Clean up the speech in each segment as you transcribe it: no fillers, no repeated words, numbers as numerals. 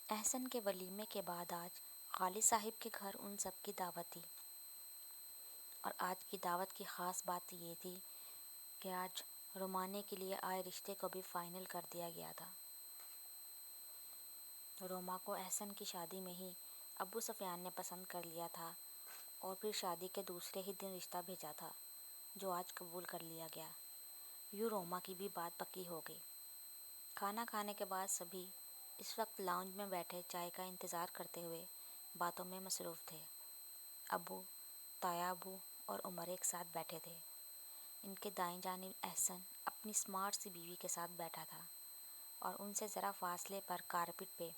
احسن کے ولیمے کے بعد آج غالب صاحب کے گھر ان سب کی دعوت تھی، اور آج کی دعوت کی خاص بات یہ تھی کہ آج رومانے کے لیے آئے رشتے کو بھی فائنل کر دیا گیا تھا۔ روما کو احسن کی شادی میں ہی ابو سفیان نے پسند کر لیا تھا، اور پھر شادی کے دوسرے ہی دن رشتہ بھیجا تھا جو آج قبول کر لیا گیا۔ یوں روما کی بھی بات پکی ہو گئی۔ کھانا کھانے کے بعد سبھی اس وقت لاؤنج میں بیٹھے چائے کا انتظار کرتے ہوئے باتوں میں مصروف تھے۔ ابو، تایا ابو اور عمر ایک ساتھ بیٹھے تھے۔ ان کے دائیں جانب احسن اپنی اسمارٹ سی بیوی کے ساتھ بیٹھا تھا، اور ان سے ذرا فاصلے پر کارپٹ پہ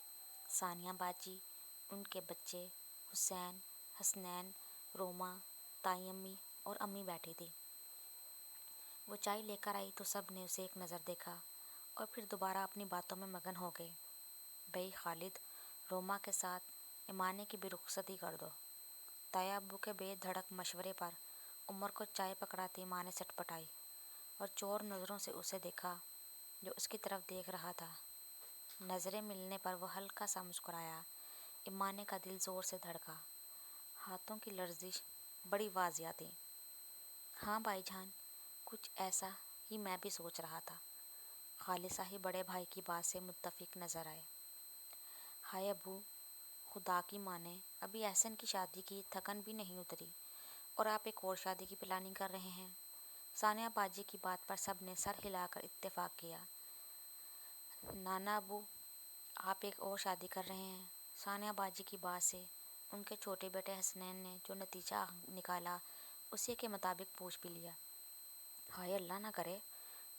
ثانیہ باجی، ان کے بچے حسین، حسنین، روما، تائی امی اور امی بیٹھی تھی۔ وہ چائے لے کر آئی تو سب نے اسے ایک نظر دیکھا اور پھر دوبارہ اپنی باتوں میں مگن ہو گئے۔ بھئی خالد، روما کے ساتھ ایمانے کی بھی رخصتی کر دو۔ تایا ابو کے بے دھڑک مشورے پر عمر کو چائے پکڑاتی ماں نے سٹپٹائی اور چور نظروں سے اسے دیکھا جو اس کی طرف دیکھ رہا تھا۔ نظریں ملنے پر وہ ہلکا سا مسکرایا۔ ایمانے کا دل زور سے دھڑکا، ہاتھوں کی لرزش بڑی واضح تھی۔ ہاں بھائی جان، کچھ ایسا ہی میں بھی سوچ رہا تھا۔ خالد صاحب بڑے بھائی کی بات سے متفق نظر آئے۔ ہائے ابو، خدا کی مانے، ابھی احسن کی شادی کی تھکن بھی نہیں اتری اور آپ ایک اور شادی کی پلاننگ کر رہے ہیں۔ ثانیہ باجی کی بات پر سب نے سر ہلا کر اتفاق کیا۔ نانا ابو، آپ ایک اور شادی کر رہے ہیں؟ ثانیہ باجی کی بات سے ان کے چھوٹے بیٹے حسنین نے جو نتیجہ نکالا اسی کے مطابق پوچھ بھی لیا۔ ہائے اللہ نہ کرے!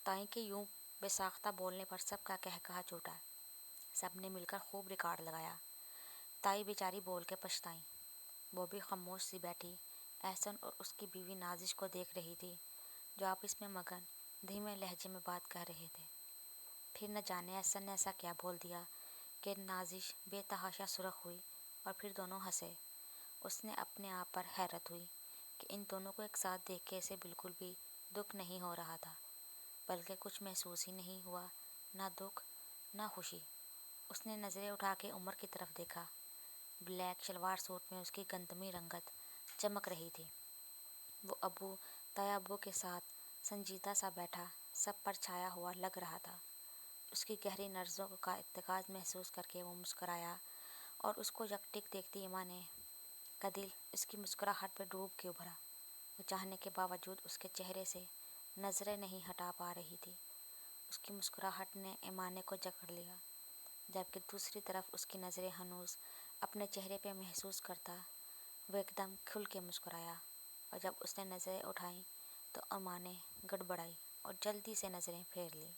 تائی کے یوں بے ساختہ بولنے پر سب کا قہقہہ چھوٹا۔ سب نے مل کر خوب ریکارڈ لگایا۔ تائی بیچاری بول کے پچھتائیں۔ وہ بھی خاموش سی بیٹھی احسن اور اس کی بیوی نازش کو دیکھ رہی تھی، جو آپس میں مگن دھیمے لہجے میں بات کر رہے تھے۔ پھر نہ جانے احسن نے ایسا کیا بول دیا کہ نازش بے تحاشا سرخ ہوئی اور پھر دونوں ہنسے۔ اس نے اپنے آپ پر حیرت ہوئی کہ ان دونوں کو ایک ساتھ دیکھ کے اسے بالکل بھی دکھ نہیں ہو رہا تھا، بلکہ کچھ محسوس ہی نہیں ہوا، نہ دکھ نہ خوشی۔ اس نے نظریں اٹھا کے عمر کی طرف دیکھا۔ بلیک شلوار سوٹ میں اس کی گندمی رنگت چمک رہی تھی۔ وہ ابو، تایا ابو کے ساتھ سنجیدہ سا بیٹھا سب پر چھایا ہوا لگ رہا تھا۔ اس کی گہری نظروں کا ارتکاز محسوس کر کے وہ مسکرایا، اور اس کو یکٹک دیکھتی ایمانے کا دل اس کی مسکراہٹ پہ ڈوب کے ابھرا۔ وہ چاہنے کے باوجود اس کے چہرے سے نظریں نہیں ہٹا پا رہی تھی۔ اس کی مسکراہٹ نے ایمانے کو جکڑ لیا، جبکہ دوسری طرف اس کی نظریں ہنوز اپنے چہرے پہ محسوس کرتا وہ ایک دم کھل کے مسکرایا، اور جب اس نے نظریں اٹھائیں تو ایمانے گڑبڑائی اور جلدی سے نظریں پھیر لی۔